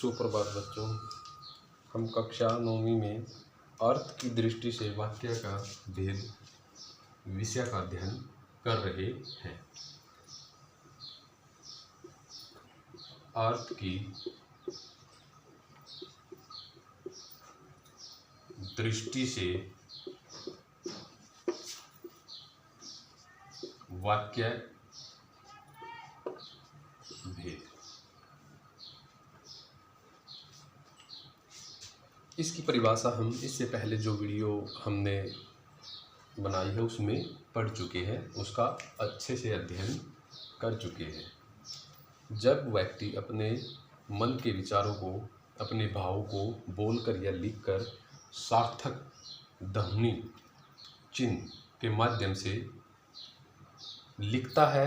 सुप्रभात बच्चों, हम कक्षा 9वीं में अर्थ की दृष्टि से वाक्य का भेद विषय का अध्ययन कर रहे हैं। अर्थ की दृष्टि से वाक्य भेद। इसकी परिभाषा हम इससे पहले जो वीडियो हमने बनाई है उसमें पढ़ चुके हैं, उसका अच्छे से अध्ययन कर चुके हैं। जब व्यक्ति अपने मन के विचारों को, अपने भावों को बोलकर या लिखकर सार्थक ध्वनि चिन्ह के माध्यम से लिखता है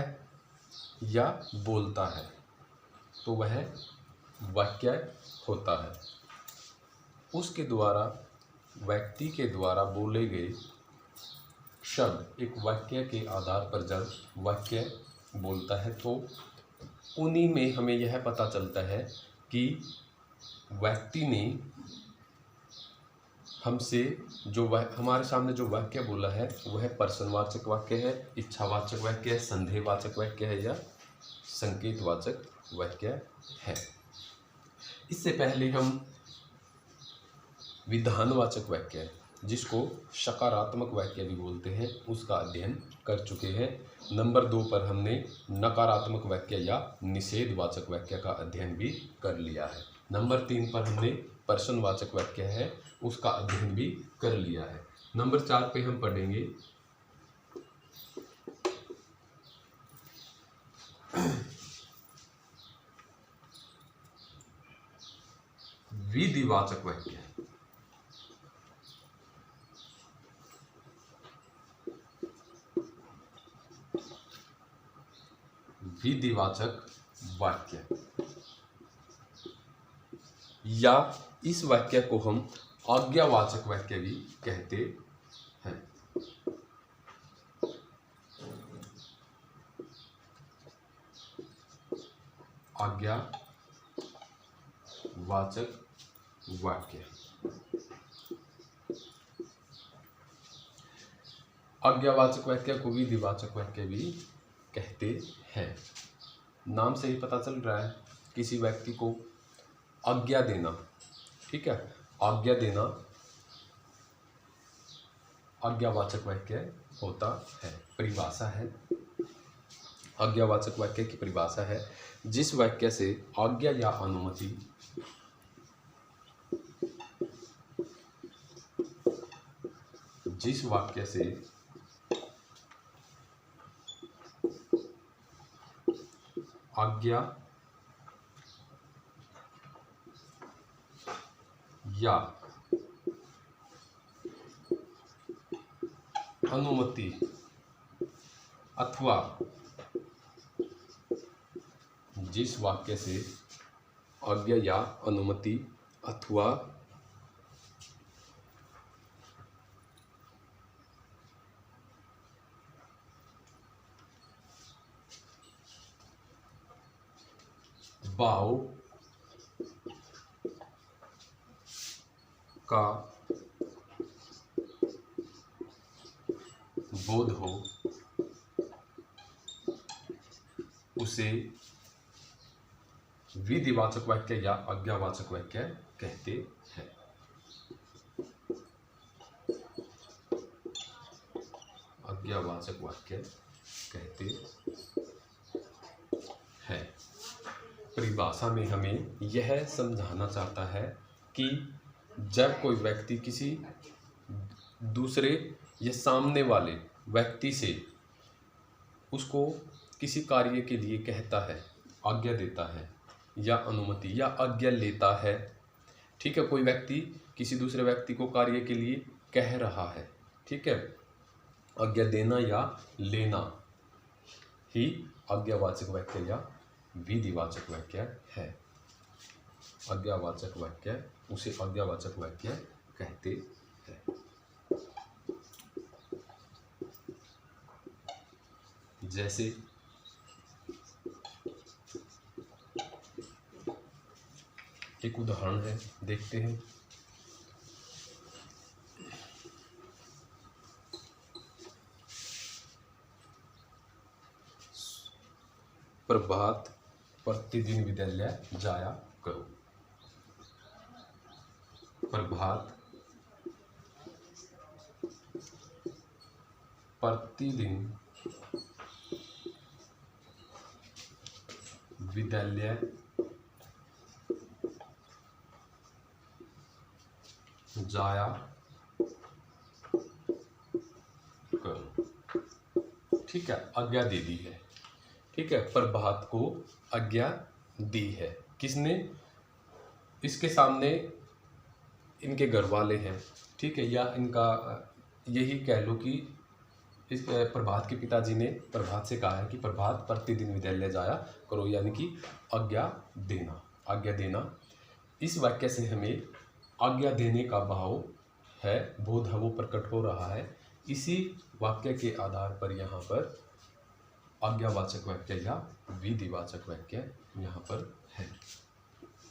या बोलता है तो वह वाक्य होता है। उसके द्वारा, व्यक्ति के द्वारा बोले गए शब्द एक वाक्य के आधार पर जब वाक्य बोलता है तो उन्हीं में हमें यह पता चलता है कि व्यक्ति ने हमसे जो हमारे सामने जो वाक्य बोला है वह प्रश्नवाचक वाक्य है, इच्छावाचक वाक्य है, संदेहवाचक वाक्य है या संकेतवाचक वाक्य है। इससे पहले हम विधानवाचक वाक्य, जिसको सकारात्मक वाक्य भी बोलते हैं, उसका अध्ययन कर चुके हैं। नंबर 2 पर हमने नकारात्मक वाक्य या निषेधवाचक वाक्य का अध्ययन भी कर लिया है। नंबर 3 पर हमने प्रश्नवाचक वाक्य है, उसका अध्ययन भी कर लिया है। नंबर 4 पे हम पढ़ेंगे विधिवाचक वाक्य। विधिवाचक वाक्य या इस वाक्य को हम आज्ञावाचक वाक्य भी कहते हैं। आज्ञावाचक वाक्य। आज्ञावाचक वाक्य को विधिवाचक वाक्य भी कहते हैं। नाम से ही पता चल रहा है, किसी व्यक्ति को आज्ञा देना, ठीक है, आज्ञा देना आज्ञावाचक वाक्य होता है। परिभाषा है, आज्ञावाचक वाक्य की परिभाषा है, जिस वाक्य से आज्ञा या अनुमति जिस वाक्य से आज्ञा या अनुमति अथवा जिस वाक्य से आज्ञा या अनुमति अथवा भाव का बोध हो उसे विधिवाचक वाक्य या आज्ञावाचक वाक्य कहते हैं। आज्ञावाचक वाक्य कहते हैं। परिभाषा में हमें यह समझाना चाहता है कि जब कोई व्यक्ति किसी दूसरे या सामने वाले व्यक्ति से उसको किसी कार्य के लिए कहता है, आज्ञा देता है या अनुमति या आज्ञा लेता है, ठीक है, कोई व्यक्ति किसी दूसरे व्यक्ति को कार्य के लिए कह रहा है, ठीक है, आज्ञा देना या लेना ही आज्ञावाचक वाक्य या विधिवाचक वाक्य है। आज्ञावाचक वाक्य, उसे आज्ञावाचक वाक्य कहते हैं। जैसे एक उदाहरण है, देखते हैं। प्रभात प्रतिदिन विद्यालय जाया करो। प्रभात प्रतिदिन विद्यालय जाया करो। ठीक है, आज्ञा दे दी है। ठीक है, प्रभात को आज्ञा दी है। किसने? इसके सामने इनके घर वाले हैं। ठीक है, या इनका यही कह लो कि इस प्रभात के पिताजी ने प्रभात से कहा है कि प्रभात प्रतिदिन विद्यालय जाया करो, यानी कि आज्ञा देना। आज्ञा देना, इस वाक्य से हमें आज्ञा देने का भाव है, बोध है, वो प्रकट हो रहा है। इसी वाक्य के आधार पर यहाँ पर आज्ञावाचक वाक्य या विधिवाचक वाक्य यहाँ पर है।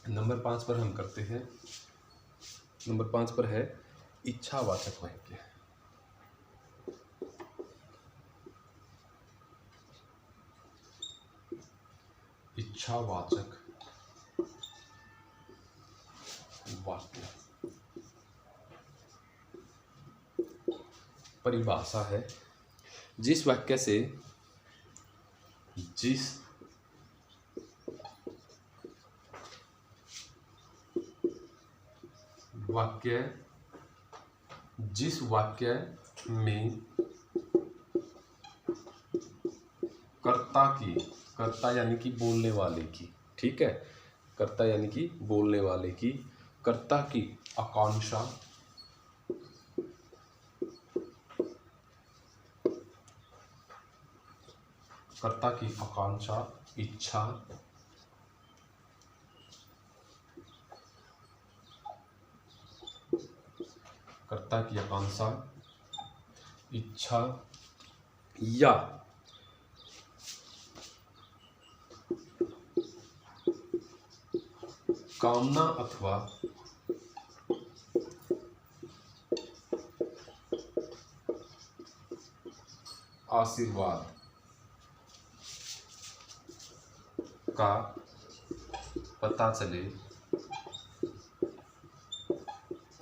नंबर 5 पर हम करते हैं। नंबर 5 पर है इच्छावाचक वाक्य। इच्छावाचक वाक्य परिभाषा है, जिस वाक्य से जिस वाक्य में कर्ता यानी कि बोलने वाले की, ठीक है, कर्ता यानी कि बोलने वाले की, कर्ता की आकांक्षा, कर्ता की आकांक्षा, इच्छा, कर्ता की आकांक्षा, इच्छा या कामना अथवा आशीर्वाद का पता चले,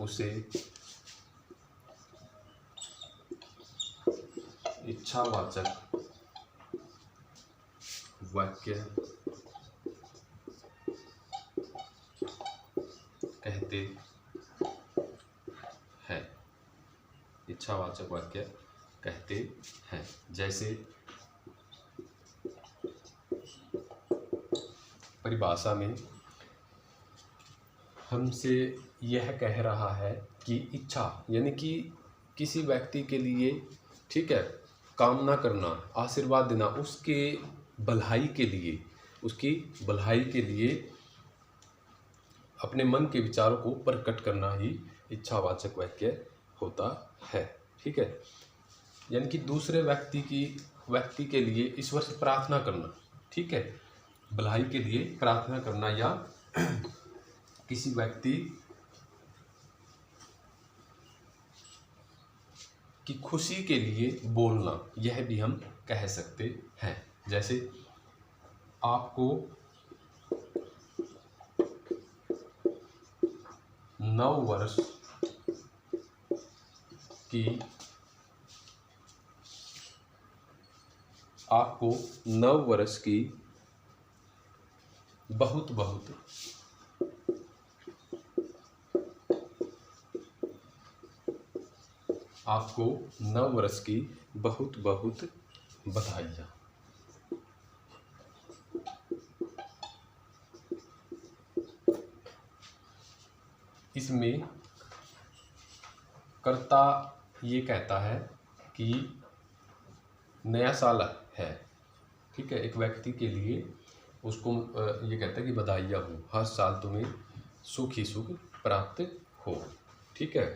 उसे इच्छावाचक वाक्य कहते हैं। इच्छावाचक वाक्य कहते हैं। जैसे परिभाषा में हमसे यह कह रहा है कि इच्छा यानी कि किसी व्यक्ति के लिए, ठीक है, कामना करना, आशीर्वाद देना, उसके भलाई के लिए, उसकी भलाई के लिए अपने मन के विचारों को प्रकट करना ही इच्छावाचक वाक्य होता है। ठीक है, यानी कि दूसरे व्यक्ति के लिए ईश्वर से प्रार्थना करना, ठीक है, भलाई के लिए प्रार्थना करना, या किसी व्यक्ति की खुशी के लिए बोलना, यह भी हम कह सकते हैं। जैसे आपको 9 वर्ष की बहुत बहुत आपको 9 वर्ष की बहुत बहुत बधाइयाँ। इसमें कर्ता ये कहता है कि नया साल है, ठीक है, एक व्यक्ति के लिए उसको ये कहता है कि बधाइयाँ हो, हर साल तुम्हें सुख ही सुख प्राप्त हो। ठीक है,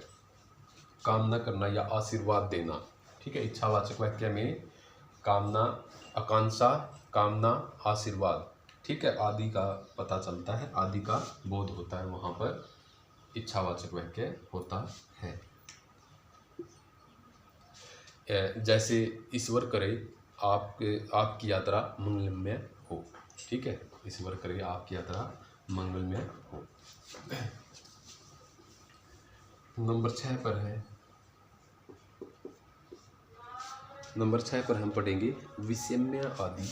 कामना करना या आशीर्वाद देना, ठीक है, इच्छावाचक वाक्य में कामना, आकांक्षा, कामना, आशीर्वाद, ठीक है, आदि का पता चलता है, आदि का बोध होता है, वहाँ पर इच्छावाचक वाक्य होता है। जैसे ईश्वर करे आपकी यात्रा मंगलमय हो। ठीक है, ईश्वर करे आपकी यात्रा मंगलमय हो। नंबर 6 पर है, नंबर 6 पर हम पढ़ेंगे विषम्य आदि,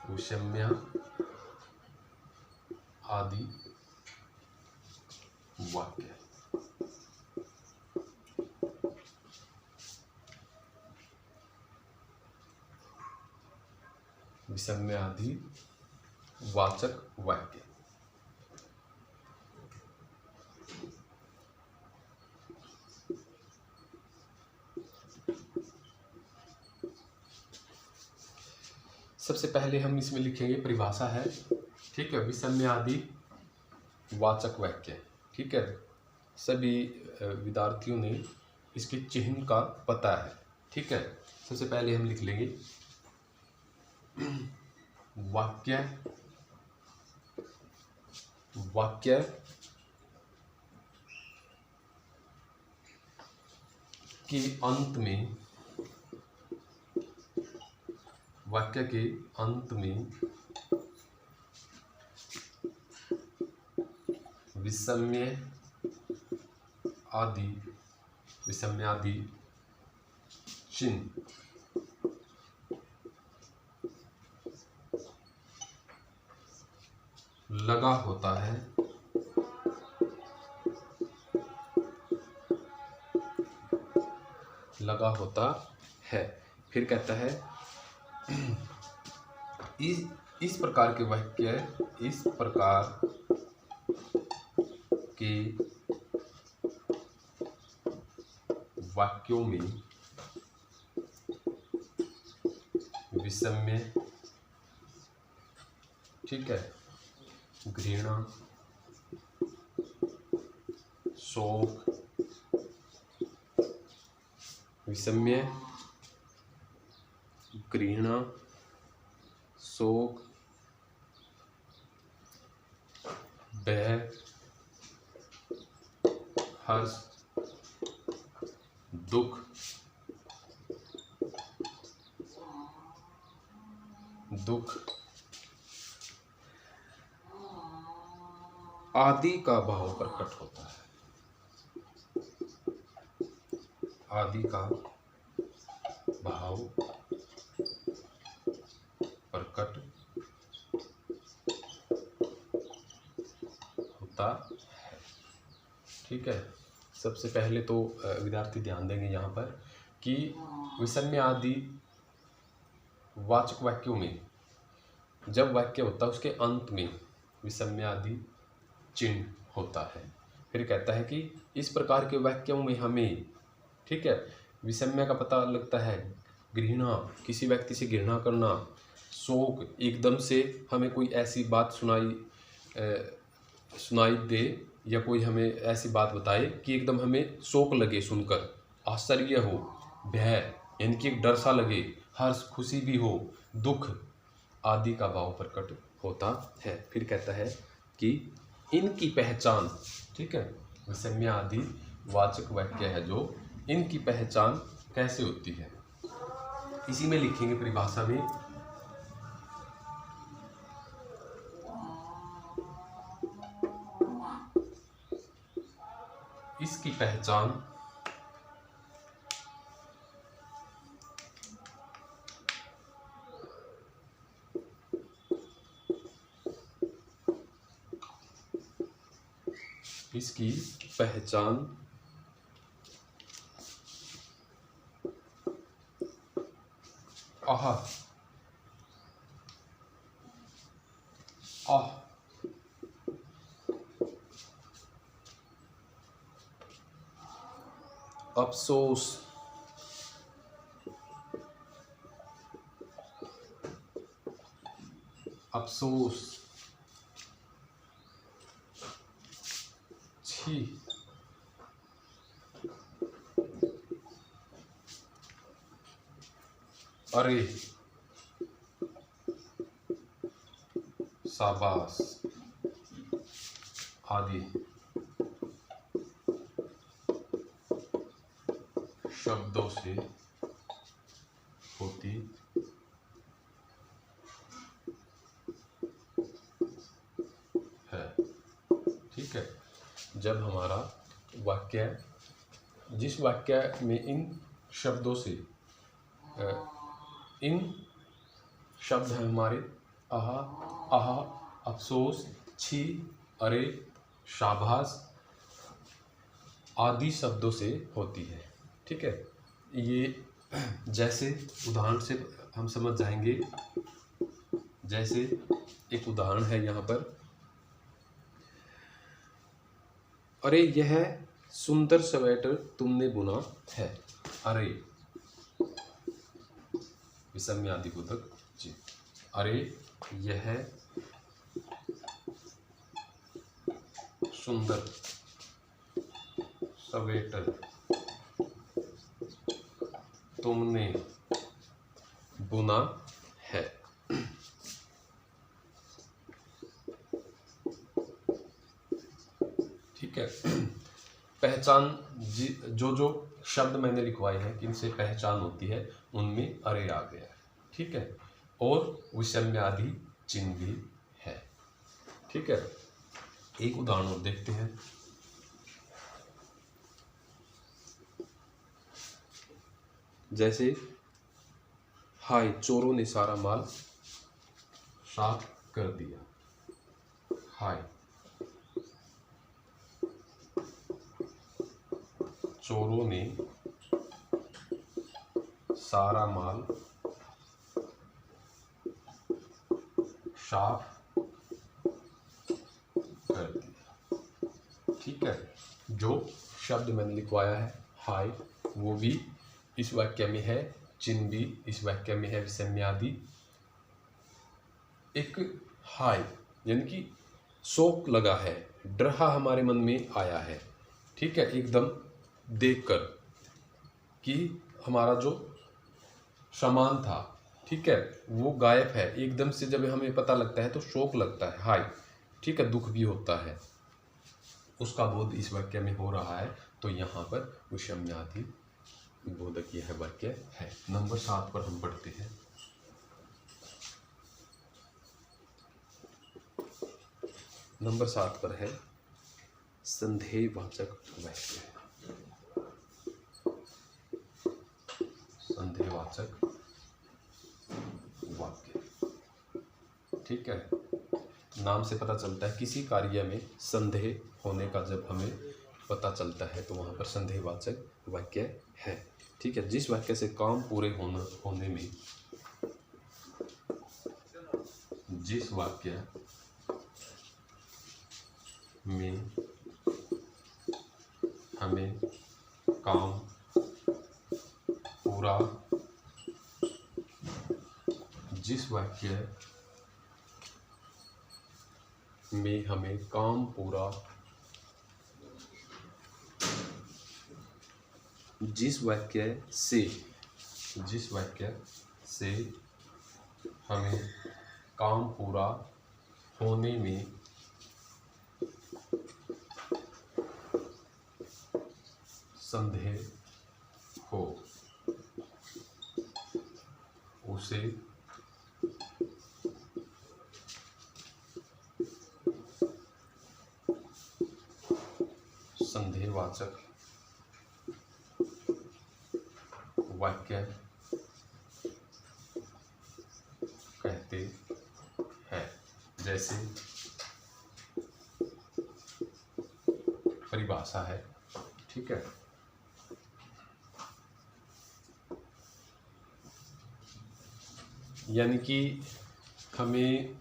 विषम्य आदि वाक्य। विषम्य आदि वाचक वाक्य। सबसे पहले हम इसमें लिखेंगे, परिभाषा है। ठीक है, विषम्य आदि वाचक वाक्य। ठीक है, सभी विद्यार्थियों ने इसके चिन्ह का पता है। ठीक है, सबसे पहले हम लिख लेंगे वाक्य, वाक्य के अंत में, वाक्य के अंत में विषम्य आदि, विषम्य आदि चिन्ह लगा होता है, लगा होता है। फिर कहता है इस प्रकार के वाक्य, इस प्रकार के वाक्यों में विषम्य, ठीक है, घृणा, शोक, विषम्य, घृणा, शोक, भय, हर्ष, दुख, दुख आदि का भाव प्रकट होता है, आदि का भाव प्रकट होता है। ठीक है, सबसे पहले तो विद्यार्थी ध्यान देंगे यहाँ पर कि विषम्य आदि वाचक वाक्यों में जब वाक्य होता है उसके अंत में विषम्य आदि चिन्ह होता है। फिर कहता है कि इस प्रकार के वाक्यों में हमें, ठीक है, विषम्य का पता लगता है, घृणा, किसी व्यक्ति से घृणा करना, शोक, एकदम से हमें कोई ऐसी बात सुनाई दे या कोई हमें ऐसी बात बताए कि एकदम हमें शोक लगे सुनकर, आश्चर्य हो, भय यानी कि एक डर सा लगे, हर्ष, खुशी भी हो, दुख आदि का भाव प्रकट होता है। फिर कहता है कि इनकी पहचान, ठीक है, विषम्य आदि वाचक वाक्य है जो, इनकी पहचान कैसे होती है, इसी में लिखेंगे परिभाषा में। इसकी पहचान इसकी पहचान आह, आह, अफसोस, अफसोस, छी, अरे, शाबाश आदि शब्दों से होती है। ठीक है, जब हमारा वाक्य, जिस वाक्य में इन शब्दों से इन शब्द हैं हमारे आहा, आहा, अफसोस, छी, अरे, शाबाश आदि शब्दों से होती है। ठीक है, ये जैसे उदाहरण से हम समझ जाएंगे। जैसे एक उदाहरण है यहाँ पर, अरे यह सुंदर स्वेटर तुमने बुना है। अरे विषम आदि बोधक जी। अरे यह सुंदर स्वेटर तुमने बुना है। ठीक है, पहचान जो शब्द मैंने लिखवाए हैं कि इनसे पहचान होती है, उनमें अरे आ गया है। ठीक है, और विषम आदि चिन्ह भी है। ठीक है, एक उदाहरण और देखते हैं। जैसे हाय चोरों ने सारा माल साफ कर दिया। हाय चोरों ने सारा माल साफ कर दिया। ठीक है, जो शब्द मैंने लिखवाया है हाय, वो भी इस वाक्य में है, चिन्ह भी इस वाक्य में है, विषम आदि। एक हाय यानी कि शोक लगा है, डरा हमारे मन में आया है। ठीक है, एकदम देखकर कि हमारा जो सामान था, ठीक है, वो गायब है। एकदम से जब हमें पता लगता है तो शोक लगता है, हाय। ठीक है, दुख भी होता है, उसका बोध इस वाक्य में हो रहा है। तो यहाँ पर विषम आदि बोधक यह वाक्य है। नंबर 7 पर हम पढ़ते हैं। नंबर 7 पर है संदेहवाचक वाक्य। संदेहवाचक वाक्य। ठीक है, नाम से पता चलता है किसी कार्य में संदेह होने का जब हमें पता चलता है तो वहाँ पर संदेहवाचक वाक्य है। ठीक है, जिस वाक्य से काम पूरे होने में, जिस वाक्य में हमें काम पूरा, जिस वाक्य में हमें काम पूरा, जिस वाक्य से हमें काम पूरा होने में संदेह हो, उसे संदेहवाचक वाक्य कहते हैं। जैसे परिभाषा है। ठीक है, यानी कि हमें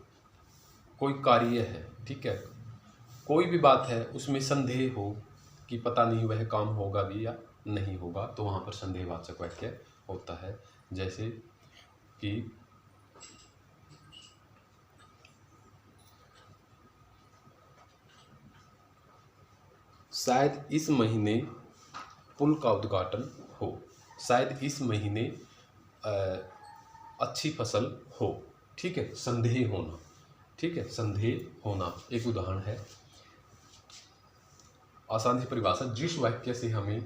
कोई कार्य है, ठीक है, कोई भी बात है, उसमें संदेह हो कि पता नहीं वह काम होगा भी या नहीं होगा, तो वहाँ पर संदेहवाचक वाक्य होता है। जैसे कि शायद इस महीने पुल का उद्घाटन हो, शायद इस महीने अच्छी फसल हो। ठीक है, संदेह होना, ठीक है, संदेह होना एक उदाहरण है। आसान सी परिभाषा, जिस वाक्य से हमें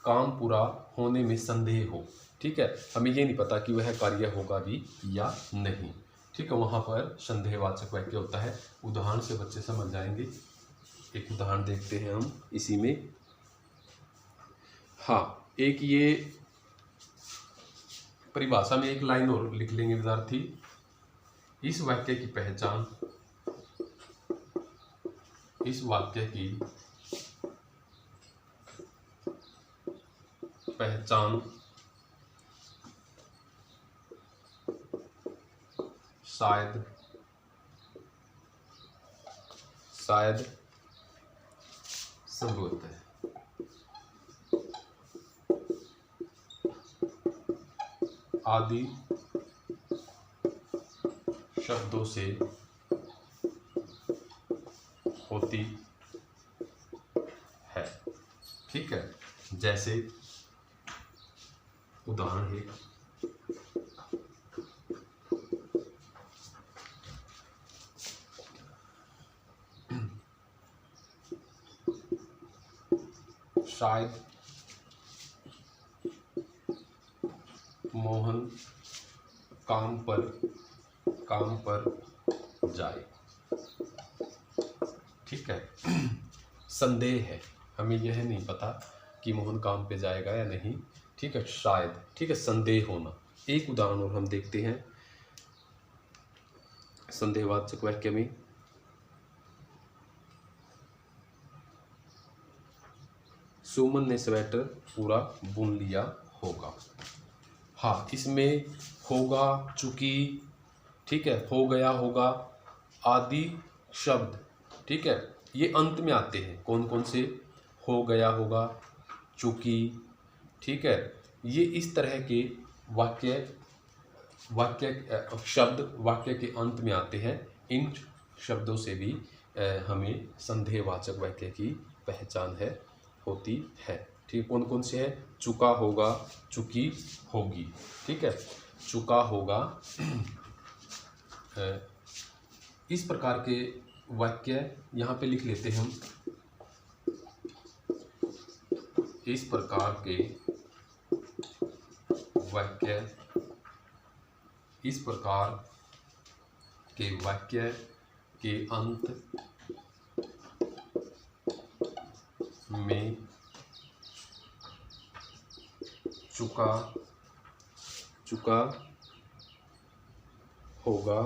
काम पूरा होने में संदेह हो, ठीक है, हमें ये नहीं पता कि वह कार्य होगा भी या नहीं, ठीक है, वहाँ पर संदेहवाचक वाक्य होता है। उदाहरण से बच्चे समझ जाएंगे। एक उदाहरण देखते हैं हम इसी में। हाँ, एक ये परिभाषा में एक लाइन और लिख लेंगे विद्यार्थी। इस वाक्य की पहचान, इस वाक्य की पहचान शायद संभवत है। आदि शब्दों से होती है, ठीक है। जैसे उदाहरण है, शायद मोहन काम पर जाए, ठीक है। संदेह है, हमें यह नहीं पता कि मोहन काम पे जाएगा या नहीं, ठीक है, शायद, ठीक है, संदेह होना। एक उदाहरण और हम देखते हैं संदेहवाचक वाक्य में। सुमन ने स्वेटर पूरा बुन लिया होगा। हाँ, इसमें होगा, चूंकि, ठीक है, हो गया, होगा आदि शब्द, ठीक है, ये अंत में आते हैं। कौन कौन से? हो गया, होगा, चूंकि, ठीक है, ये इस तरह के शब्द वाक्य के अंत में आते हैं। इन शब्दों से भी हमें संदेहवाचक वाक्य की पहचान होती है, ठीक। कौन कौन से है? चुका, होगा, चुकी, होगी, ठीक है, चुका, होगा। इस प्रकार के वाक्य यहाँ पे लिख लेते हैं हम। इस प्रकार के वाक्य, इस प्रकार के वाक्य के अंत में चुका, होगा,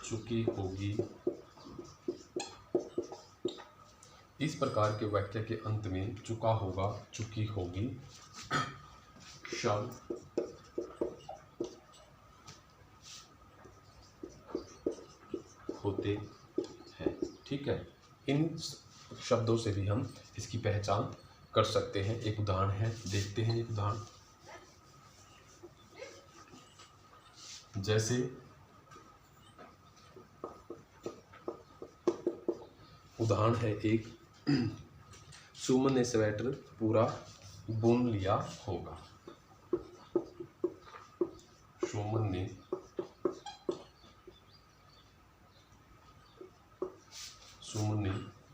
चुकी, होगी। इस प्रकार के वाक्य के अंत में चुका, होगा, चुकी, होगी शब्द होते हैं, ठीक है। इन शब्दों से भी हम इसकी पहचान कर सकते हैं। एक उदाहरण है, देखते हैं एक उदाहरण। जैसे उदाहरण है एक, सुमन ने स्वेटर पूरा बुन लिया होगा। सुमन ने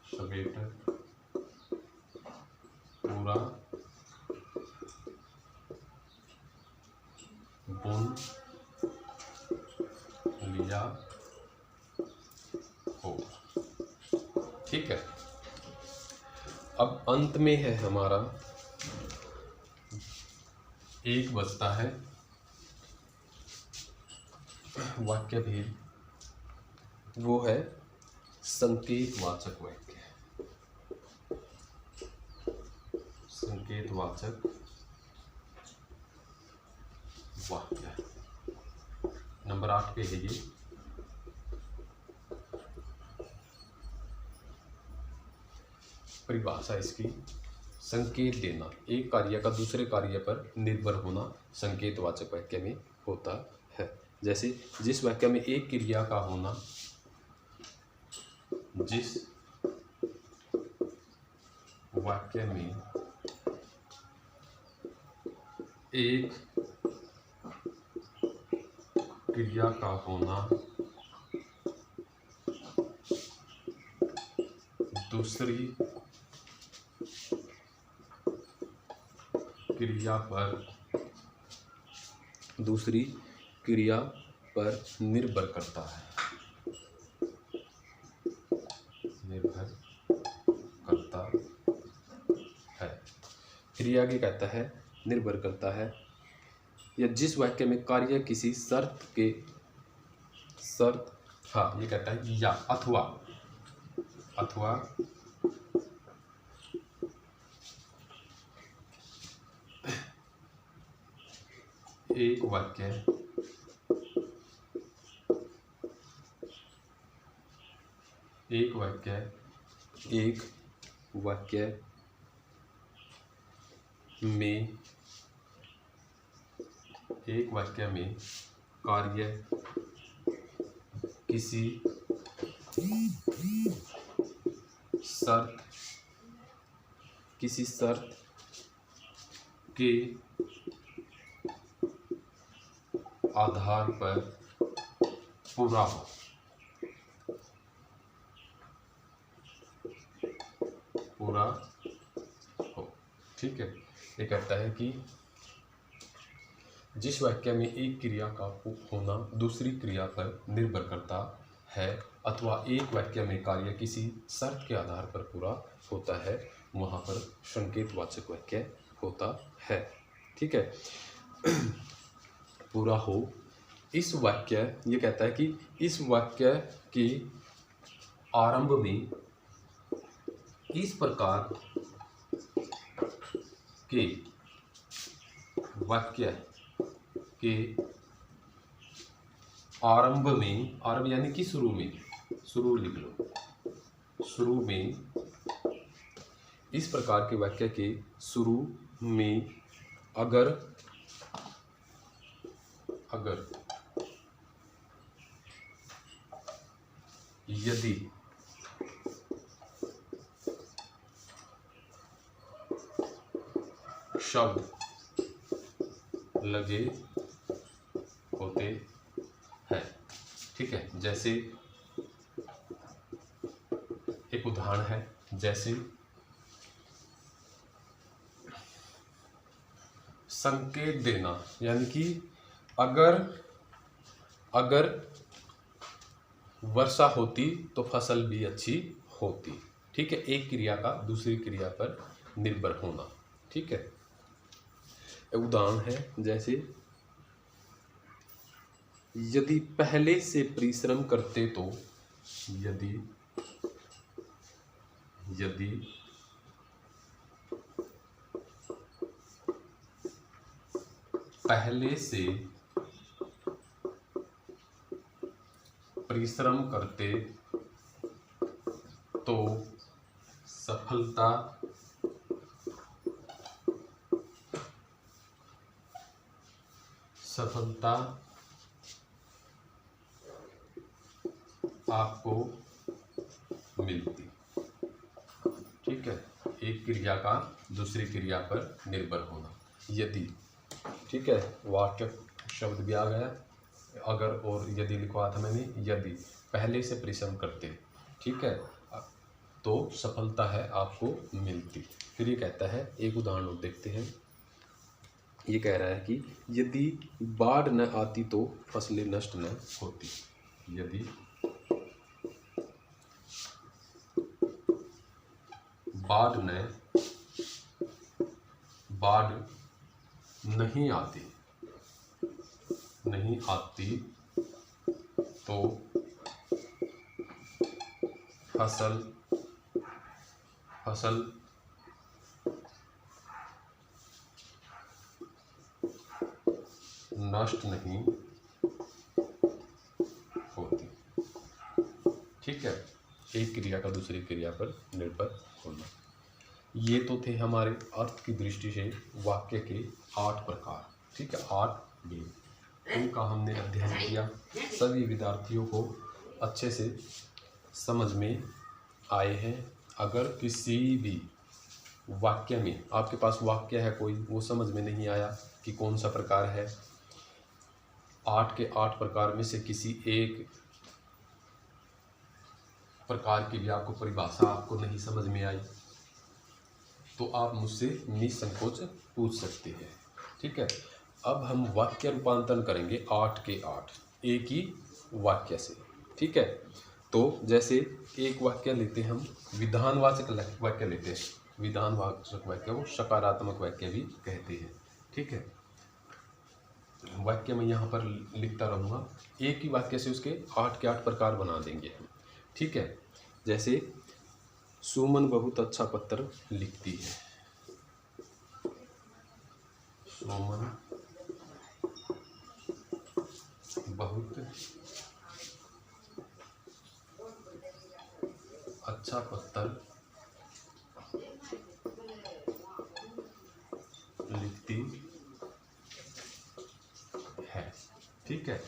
स्वेटर पूरा बुन लिया होगा, ठीक है। अब अंत में है हमारा एक बचता है वाक्य भेद, वो है संकेतवाचक वाक्य। संकेतवाचक वाक्य नंबर 8 पे है ये। परिभाषा इसकी, संकेत देना, एक कार्य का दूसरे कार्य पर निर्भर होना संकेतवाचक वाक्य में होता है। जैसे जिस वाक्य में एक क्रिया का होना, जिस वाक्य में एक क्रिया का होना दूसरी क्रिया पर निर्भर करता है। क्रिया की कहता है निर्भर करता है, या जिस वाक्य में कार्य किसी ये कहता है या अथवा एक वाक्य में कार्य किसी शर्त के आधार पर पूरा हो। ठीक है, ये कहता है कि जिस वाक्य में एक क्रिया का होना दूसरी क्रिया पर निर्भर करता है अथवा एक वाक्य में कार्य किसी शर्त के आधार पर पूरा होता है, वहाँ पर संकेतवाचक वाक्य होता है। ठीक है, पूरा हो। इस वाक्य, ये कहता है कि इस वाक्य के आरंभ में इस प्रकार के वाक्य के आरंभ यानी कि शुरू लिख लो, शुरू में इस प्रकार के वाक्य के शुरू में अगर यदि शब्द लगे होते हैं। ठीक है, जैसे एक उदाहरण है, जैसे संकेत देना, यानी कि अगर वर्षा होती तो फसल भी अच्छी होती। ठीक है, एक क्रिया का दूसरी क्रिया पर निर्भर होना। ठीक है, उदाहरण है, जैसे यदि पहले से परिश्रम करते तो, यदि पहले से परिश्रम करते तो सफलता आपको मिलती। ठीक है, एक क्रिया का दूसरी क्रिया पर निर्भर होना। यदि, ठीक है, वाक्य शब्द भी आ गया, अगर और यदि लिखवा था मैंने, यदि पहले से परिश्रम करते, ठीक है, तो सफलता है आपको मिलती। फिर ये कहता है, एक उदाहरण और देखते हैं। ये कह रहा है कि यदि बाढ़ न आती तो फसलें नष्ट न होती। यदि बाढ़ नहीं आती तो फसल नष्ट नहीं होती। ठीक है, एक क्रिया का दूसरी क्रिया पर निर्भर होना। ये तो थे हमारे अर्थ की दृष्टि से वाक्य के 8 प्रकार। ठीक है, 8 भेद, इनका हमने अध्ययन किया। सभी विद्यार्थियों को अच्छे से समझ में आए हैं। अगर किसी भी वाक्य में आपके पास वाक्य है कोई, वो समझ में नहीं आया कि कौन सा प्रकार है, 8 के 8 प्रकार में से किसी एक प्रकार की भी आपको परिभाषा आपको नहीं समझ में आई तो आप मुझसे निसंकोच पूछ सकते हैं। ठीक है, अब हम वाक्य रूपांतरण करेंगे 8 के 8 एक ही वाक्य से। ठीक है, तो जैसे एक वाक्य लेते हैं हम, विधानवाचक वाक्य लेते हैं। विधानवाचक वाक्य को सकारात्मक वाक्य भी कहते हैं। ठीक है, वाक्य में यहाँ पर लिखता रहूँगा, एक ही वाक्य से उसके 8 के 8 प्रकार बना देंगे हम। ठीक है, जैसे सुमन बहुत अच्छा पत्र लिखती है। सुमन बहुत अच्छा पत्र लिखती है। ठीक है,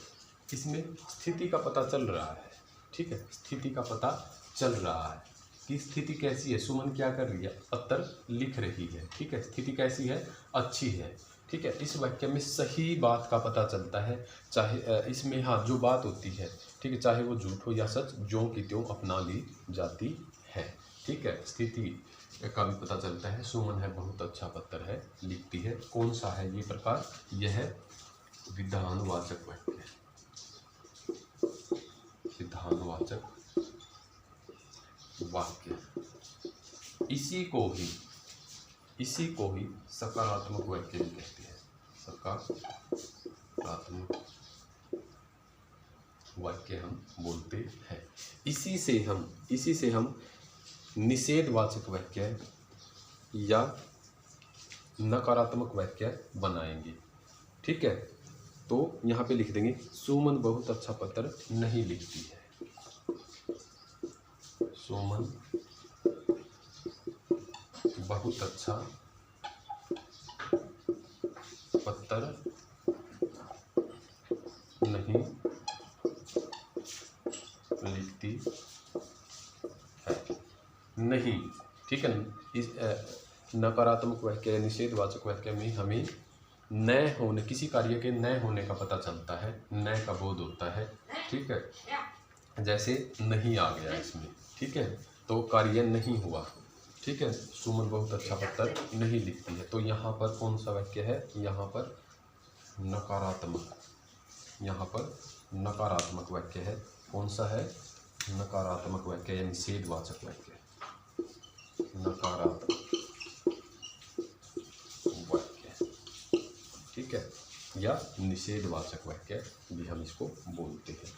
इसमें स्थिति का पता चल रहा है। ठीक है, स्थिति का पता चल रहा है कि स्थिति कैसी है। सुमन क्या कर रही है, पत्र लिख रही है। ठीक है, स्थिति कैसी है, अच्छी है। ठीक है, इस वाक्य में सही बात का पता चलता है, चाहे इसमें हाँ जो बात होती है, ठीक है, चाहे वो झूठ हो या सच, ज्यों की त्यों अपना ली जाती है। ठीक है, स्थिति का भी पता चलता है। सुमन है बहुत अच्छा पत्र है लिखती है, कौन सा है ये प्रकार, यह विधानवाचक वाक्य है। विधानवाचक वाक्य, इसी को ही सकारात्मक वाक्य भी कहते हैं। सकारात्मक वाक्य हम बोलते हैं। इसी से हम निषेधवाचक वाक्य या नकारात्मक वाक्य बनाएंगे। ठीक है, तो यहाँ पे लिख देंगे, सुमन बहुत अच्छा पत्र नहीं लिखती है। सुमन बहुत अच्छा पत्र नहीं लिखती है। नहीं, ठीक है, इस नकारात्मक वाक्य निषेधवाचक वाक्य में हमें न होने, किसी कार्य के न होने का पता चलता है, न का बोध होता है। ठीक है, जैसे नहीं आ गया इसमें। ठीक है, तो कार्य नहीं हुआ। ठीक है, सुमन बहुत अच्छा पत्र नहीं लिखती है, तो यहाँ पर कौन सा वाक्य है, यहाँ पर नकारात्मक वाक्य है। कौन सा है, नकारात्मक वाक्य या निषेधवाचक वाक्य। नकारात्मक वाक्य, ठीक है, या निषेधवाचक वाक्य भी हम इसको बोलते हैं।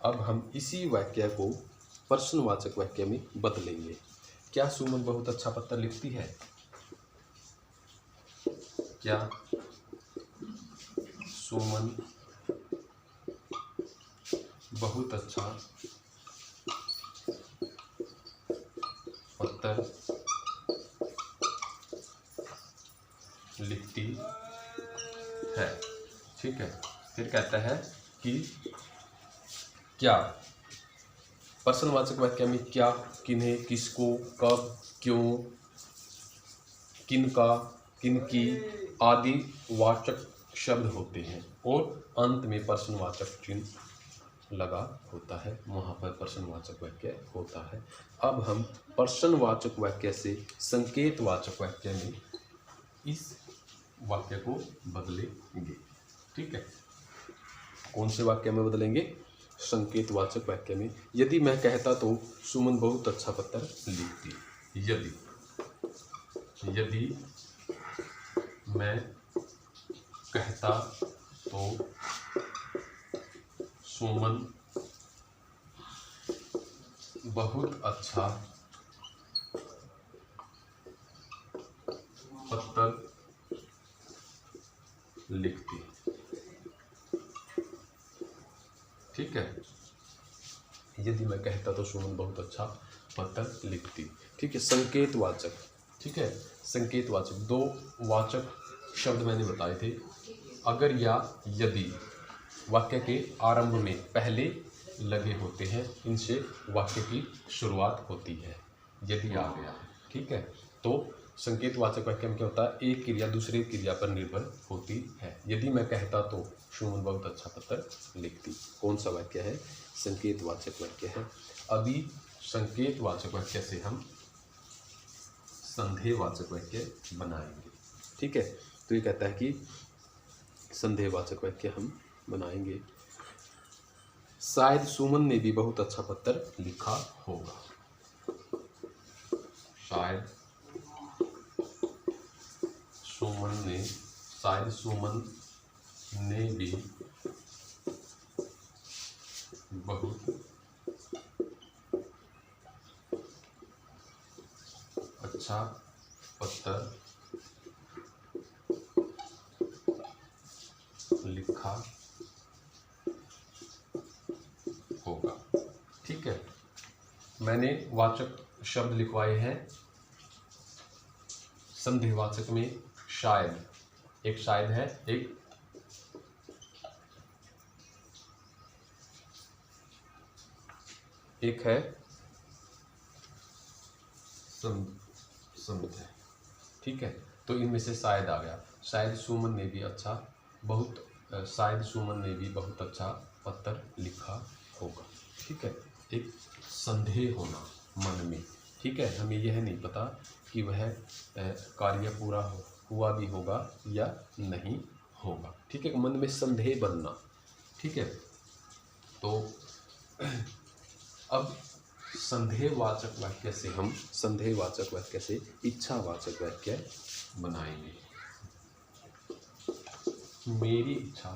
अब हम इसी वाक्य को प्रश्नवाचक वाक्य में बदलेंगे। क्या सुमन बहुत अच्छा पत्र लिखती है? क्या सुमन बहुत अच्छा पत्र लिखती है? ठीक है, फिर कहता है कि क्या, प्रश्नवाचक वाक्य में क्या, किन्हें, किसको, कब, क्यों, किनका, किनकी आदि वाचक शब्द होते हैं और अंत में प्रश्नवाचक चिन्ह लगा होता है, वहाँ पर प्रश्नवाचक वाक्य होता है। अब हम प्रश्नवाचक वाक्य से संकेतवाचक वाक्य में इस वाक्य को बदलेंगे। ठीक है, कौन से वाक्य में बदलेंगे? संकेतवाचक वाक्य में। यदि मैं कहता तो सुमन बहुत अच्छा पत्र लिखती। यदि मैं कहता तो सुमन बहुत अच्छा पत्र लिखती। ठीक है, यदि मैं कहता तो सुमन बहुत अच्छा पत्र लिखती। ठीक है, संकेतवाचक। ठीक है, संकेतवाचक, दो वाचक शब्द मैंने बताए थे, अगर या यदि वाक्य के आरंभ में पहले लगे होते हैं, इनसे वाक्य की शुरुआत होती है। यदि आ गया, ठीक है, तो संकेतवाचक वाक्य में क्या होता है, एक क्रिया दूसरे क्रिया पर निर्भर होती है। यदि मैं कहता तो सुमन बहुत अच्छा पत्र लिखती। कौन सा वाक्य है, संकेतवाचक वाक्य है। अभी संकेतवाचक वाक्य से हम संदेहवाचक वाक्य बनाएंगे। ठीक है, तो ये कहता है कि संदेहवाचक वाक्य हम बनाएंगे। शायद सुमन ने भी बहुत अच्छा पत्र लिखा होगा। शायद सुमन ने भी बहुत अच्छा पत्र लिखा होगा। ठीक है, मैंने वाचक शब्द लिखवाए हैं। संदेहवाचक में शायद, एक शायद है, एक है संदेह। ठीक है, तो इनमें से शायद आ गया। शायद सुमन ने भी बहुत अच्छा पत्र लिखा होगा। ठीक है, एक संदेह होना मन में। ठीक है, हमें यह नहीं पता कि वह कार्य पूरा हुआ भी होगा या नहीं होगा। ठीक है, मन में संदेह बनना। ठीक है, तो अब संदेहवाचक वाक्य से इच्छावाचक वाक्य बनाएंगे। मेरी इच्छा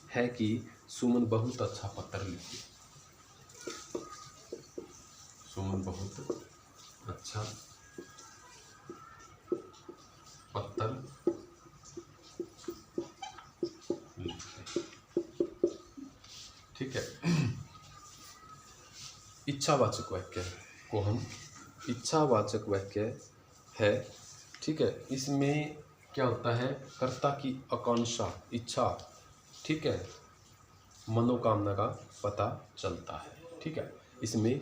है कि सुमन बहुत अच्छा पत्र लिखे। सुमन बहुत अच्छा पत्र लिखे। ठीक है, इच्छावाचक वाक्य को हम इच्छावाचक वाक्य है। ठीक है, इसमें क्या होता है, कर्ता की आकांक्षा, इच्छा, ठीक है, मनोकामना का पता चलता है। ठीक है, इसमें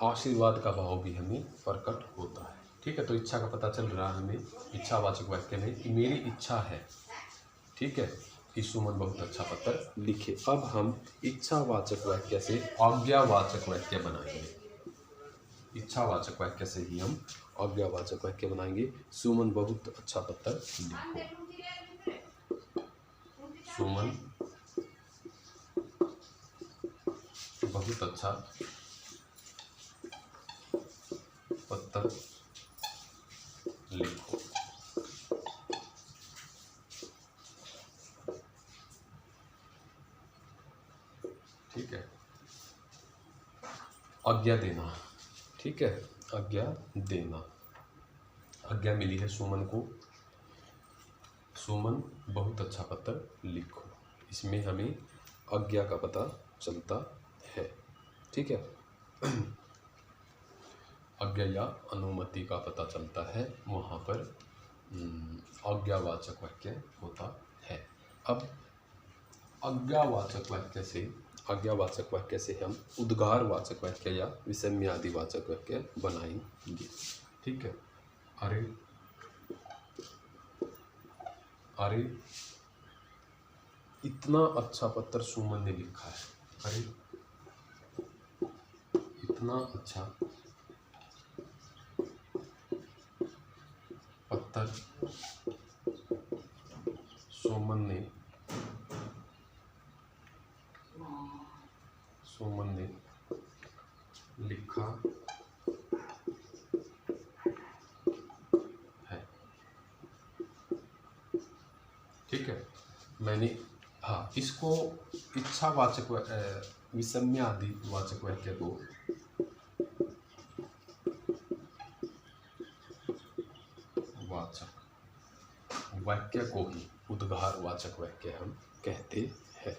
आशीर्वाद का भाव भी हमें प्रकट होता है। ठीक है, तो इच्छा का पता चल रहा है हमें इच्छावाचक वाक्य में कि मेरी इच्छा है, ठीक है, कि सुमन बहुत अच्छा पत्र लिखे। अब हम इच्छावाचक वाक्य से आज्ञावाचक वाक्य बनाएंगे। इच्छावाचक वाक्य से ही हम आज्ञावाचक वाक्य बनाएंगे। सुमन बहुत अच्छा पत्र लिखो। सुमन बहुत अच्छा पत्र लिखो। ठीक है, आज्ञा देना। ठीक है, आज्ञा देना। आज्ञा मिली है सुमन को, सुमन बहुत अच्छा पत्र लिखो। इसमें हमें आज्ञा का पता चलता है। ठीक है, आज्ञा या अनुमति का पता चलता है, वहाँ पर आज्ञावाचक वाक्य होता है। अब आज्ञावाचक वाक्य से हम उद्गारवाचक वाक्य या विषम्यादिवाचक वाक्य बनाएंगे। ठीक है, अरे इतना अच्छा पत्र सुमन ने लिखा है। अरे इतना अच्छा पत्र सुमन ने लिखा है। ठीक है, मैंने इसको इच्छावाचक विषम्यादिवाचक वाक्य को वाक्य को ही उद्गारवाचक वाक्य हम कहते हैं।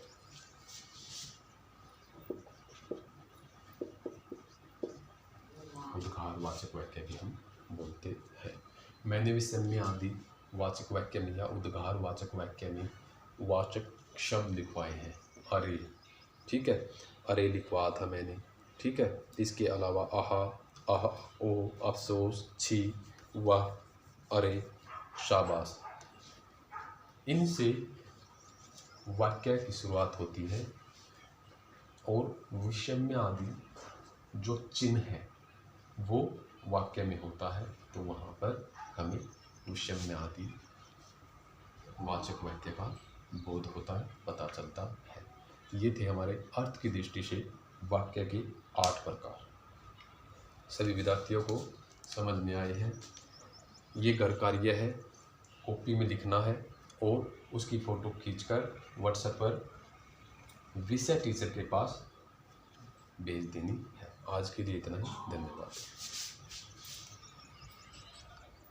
उद्गारवाचक वाक्य बोलते हैं। मैंने विषम्य आदि वाचक वाक्य में या उद्गार वाचक वाक्य में वाचक शब्द लिखवाए हैं। अरे, ठीक है, अरे लिखवा था मैंने, ठीक है। इसके अलावा आहा, आह, ओ, अफसोस, छी, वाह, अरे, शाबाश, इनसे वाक्य की शुरुआत होती है। और विषम्य आदि जो चिन्ह है वो वाक्य में होता है, तो वहाँ पर हमें विषम्य आदि वाचक वाक्य का बोध होता है, पता चलता है। ये थे हमारे अर्थ की दृष्टि से वाक्य के 8 प्रकार। सभी विद्यार्थियों को समझ में आए हैं। ये घर कार्य है, कॉपी में लिखना है और उसकी फ़ोटो खींचकर व्हाट्सएप पर विषय टीचर के पास भेज देनी है। आज के लिए इतना ही, धन्यवाद।